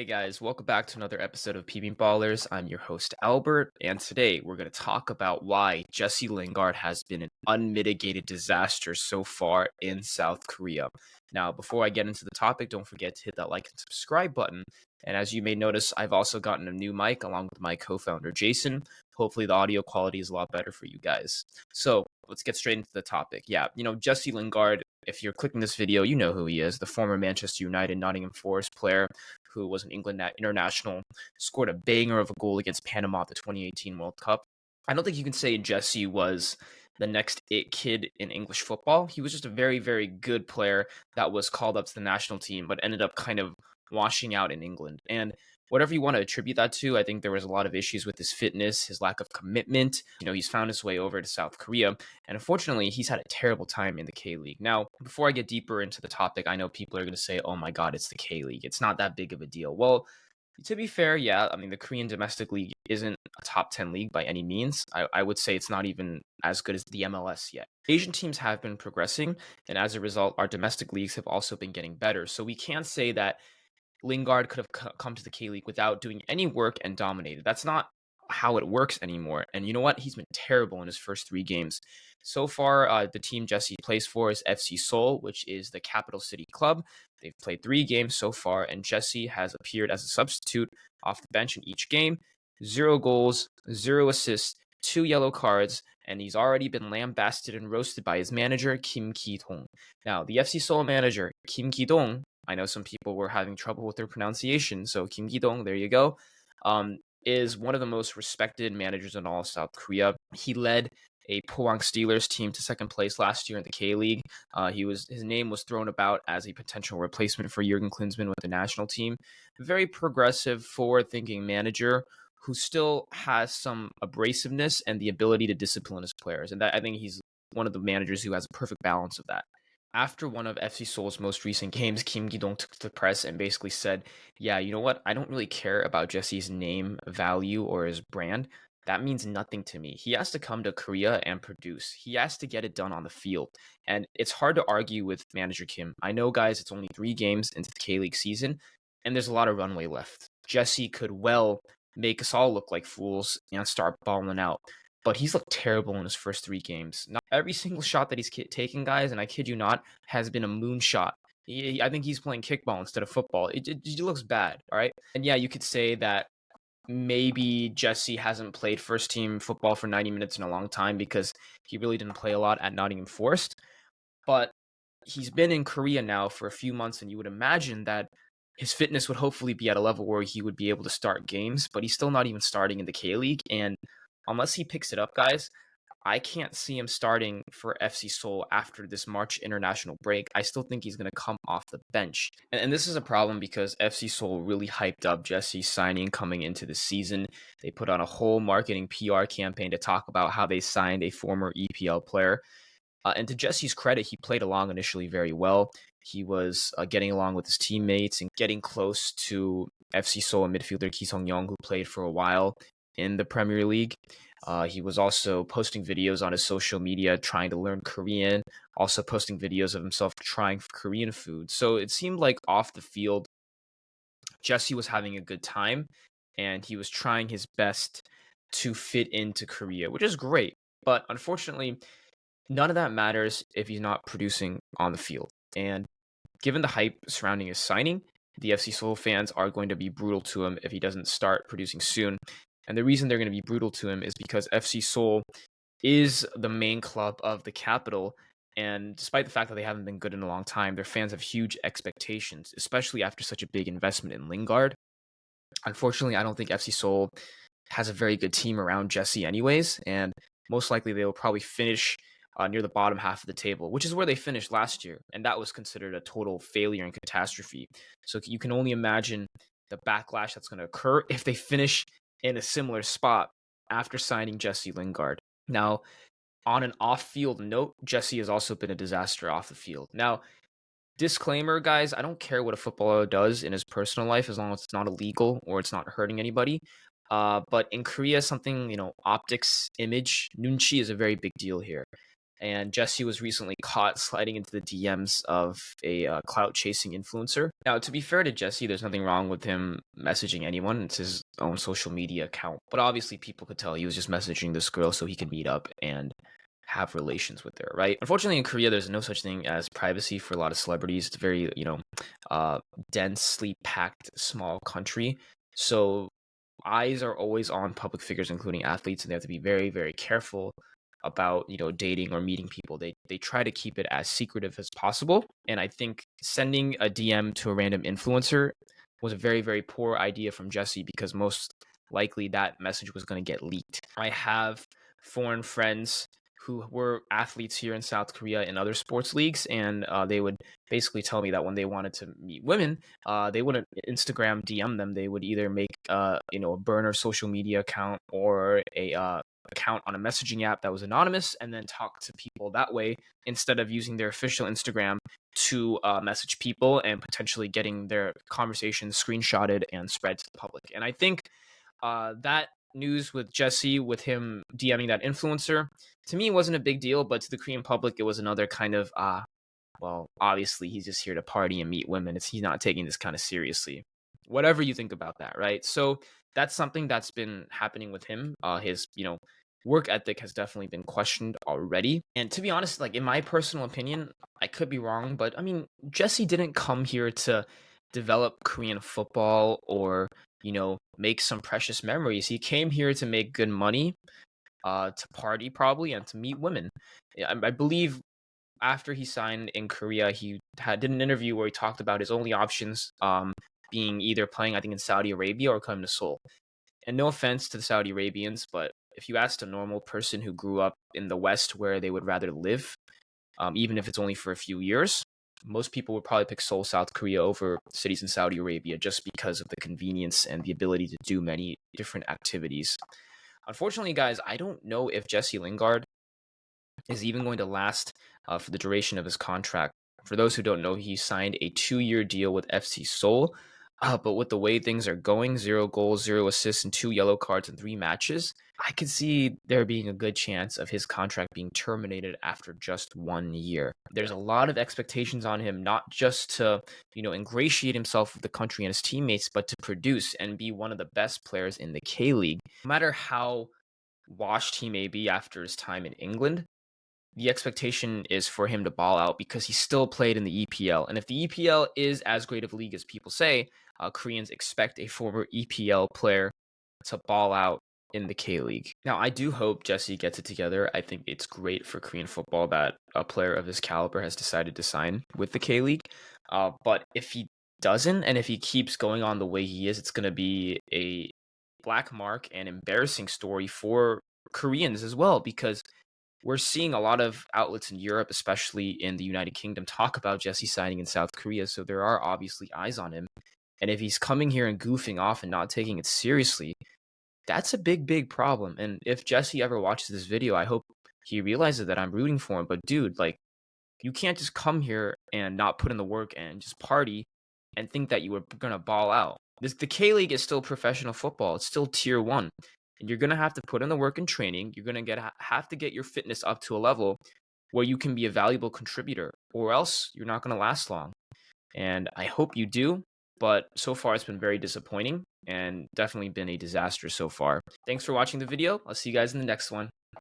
Hey guys, welcome back to another episode of PB Ballers. I'm your host Albert, and today we're going to talk about why Jesse Lingard has been an unmitigated disaster so far in South Korea. Now, before I get into the topic, don't forget to hit that like and subscribe button. And as you may notice, I've also gotten a new mic along with my co-founder Jason. Hopefully the audio quality is a lot better for you guys. So, let's get straight into the topic. Yeah, Jesse Lingard, if you're clicking this video, you know who he is, the former Manchester United Nottingham Forest player who was an England international, scored a banger of a goal against Panama at the 2018 World Cup. I don't think you can say Jesse was the next it kid in English football. He was just a very, very good player that was called up to the national team, but ended up kind of washing out in England. And whatever you want to attribute that to, I think there was a lot of issues with his fitness, his lack of commitment. He's found his way over to South Korea, and unfortunately, he's had a terrible time in the K League. Now, before I get deeper into the topic, I know people are going to say, oh my God, it's the K League. It's not that big of a deal. Well, to be fair, yeah, I mean, the Korean domestic league isn't a top 10 league by any means. I would say it's not even as good as the MLS yet. Asian teams have been progressing, and as a result, our domestic leagues have also been getting better. So we can't say that Lingard could have come to the K League without doing any work and dominated. That's not how it works anymore. And you know what? He's been terrible in his first 3 games. So far, the team Jesse plays for is FC Seoul, which is the capital city club. They've played 3 games so far, and Jesse has appeared as a substitute off the bench in each game. 0 goals, 0 assists, 2 yellow cards, and he's already been lambasted and roasted by his manager, Kim Ki-dong. Now, the FC Seoul manager, Kim Ki-dong, I know some people were having trouble with their pronunciation, so Kim Ki-dong, there you go, is one of the most respected managers in all of South Korea. He led a Pohang Steelers team to second place last year in the K League. His name was thrown about as a potential replacement for Jurgen Klinsmann with the national team. Very progressive, forward-thinking manager who still has some abrasiveness and the ability to discipline his players. And that, I think he's one of the managers who has a perfect balance of that. After one of FC Seoul's most recent games, Kim Gi-dong took to the press and basically said, yeah, you know what? I don't really care about Jesse's name, value, or his brand. That means nothing to me. He has to come to Korea and produce. He has to get it done on the field. And it's hard to argue with manager Kim. I know, guys, it's only 3 games into the K-League season, and there's a lot of runway left. Jesse could well make us all look like fools and start balling out. But he's looked terrible in his first 3 games. Not every single shot that he's taken, guys, and I kid you not, has been a moonshot. I think he's playing kickball instead of football. It looks bad, all right? And yeah, you could say that maybe Jesse hasn't played first team football for 90 minutes in a long time because he really didn't play a lot at Nottingham Forest. But he's been in Korea now for a few months, and you would imagine that his fitness would hopefully be at a level where he would be able to start games, but he's still not even starting in the K League. And unless he picks it up, guys, I can't see him starting for FC Seoul after this March international break. I still think he's going to come off the bench. And this is a problem because FC Seoul really hyped up Jesse's signing coming into the season. They put on a whole marketing PR campaign to talk about how they signed a former EPL player. And to Jesse's credit, he played along initially very well. He was getting along with his teammates and getting close to FC Seoul midfielder Ki Sung-young, who played for a while in the Premier League. He was also posting videos on his social media trying to learn Korean, also posting videos of himself trying Korean food. So it seemed like off the field, Jesse was having a good time and he was trying his best to fit into Korea, which is great. But unfortunately, none of that matters if he's not producing on the field. And given the hype surrounding his signing, the FC Seoul fans are going to be brutal to him if he doesn't start producing soon. And the reason they're going to be brutal to him is because FC Seoul is the main club of the capital. And despite the fact that they haven't been good in a long time, their fans have huge expectations, especially after such a big investment in Lingard. Unfortunately, I don't think FC Seoul has a very good team around Jesse anyways. And most likely they will probably finish near the bottom half of the table, which is where they finished last year. And that was considered a total failure and catastrophe. So you can only imagine the backlash that's going to occur if they finish in a similar spot after signing Jesse Lingard. Now, on an off-field note, Jesse has also been a disaster off the field. Now, disclaimer, guys, I don't care what a footballer does in his personal life as long as it's not illegal or it's not hurting anybody. But in Korea, something, optics, image, nunchi is a very big deal here. And Jesse was recently caught sliding into the DMs of a clout chasing influencer. Now, to be fair to Jesse, there's nothing wrong with him messaging anyone. It's his own social media account. But obviously, people could tell he was just messaging this girl so he could meet up and have relations with her, right? Unfortunately, in Korea, there's no such thing as privacy for a lot of celebrities. It's a very, densely packed small country. So eyes are always on public figures, including athletes, and they have to be very, very careful about dating or meeting people. They try to keep it as secretive as possible, and I think sending a DM to a random influencer was a very, very poor idea from Jesse, because most likely that message was going to get leaked. I have foreign friends who were athletes here in South Korea in other sports leagues, and they would basically tell me that when they wanted to meet women, they wouldn't Instagram DM them. They would either make a burner social media account or a account on a messaging app that was anonymous, and then talk to people that way instead of using their official Instagram to message people and potentially getting their conversations screenshotted and spread to the public. And I think that news with Jesse, with him DMing that influencer, to me wasn't a big deal, but to the Korean public, it was another kind of, well, obviously he's just here to party and meet women. He's not taking this kind of seriously. Whatever you think about that, right? So that's something that's been happening with him. His, work ethic has definitely been questioned already. And to be honest, like in my personal opinion, I could be wrong, but I mean, Jesse didn't come here to develop Korean football or make some precious memories. He came here to make good money, to party probably, and to meet women. Yeah, I believe after he signed in Korea, he did an interview where he talked about his only options being either playing, I think, in Saudi Arabia or coming to Seoul. And no offense to the Saudi Arabians, but if you asked a normal person who grew up in the West where they would rather live, even if it's only for a few years, most people would probably pick Seoul, South Korea over cities in Saudi Arabia just because of the convenience and the ability to do many different activities. Unfortunately, guys, I don't know if Jesse Lingard is even going to last for the duration of his contract. For those who don't know, he signed a 2-year deal with FC Seoul. But with the way things are going, 0 goals, 0 assists, and 2 yellow cards in 3 matches, I could see there being a good chance of his contract being terminated after just 1 year. There's a lot of expectations on him, not just to, ingratiate himself with the country and his teammates, but to produce and be one of the best players in the K League. No matter how washed he may be after his time in England, the expectation is for him to ball out because he still played in the EPL. And if the EPL is as great of a league as people say, Koreans expect a former EPL player to ball out in the K League. Now, I do hope Jesse gets it together. I think it's great for Korean football that a player of his caliber has decided to sign with the K League. But if he doesn't, and if he keeps going on the way he is, it's going to be a black mark and embarrassing story for Koreans as well, because we're seeing a lot of outlets in Europe, especially in the United Kingdom, talk about Jesse signing in South Korea. So there are obviously eyes on him. And if he's coming here and goofing off and not taking it seriously, that's a big, big problem. And if Jesse ever watches this video, I hope he realizes that I'm rooting for him. But dude, like, you can't just come here and not put in the work and just party and think that you were going to ball out. The K League is still professional football. It's still tier 1. And you're going to have to put in the work and training. You're going to have to get your fitness up to a level where you can be a valuable contributor, or else you're not going to last long. And I hope you do. But so far, it's been very disappointing and definitely been a disaster so far. Thanks for watching the video. I'll see you guys in the next one.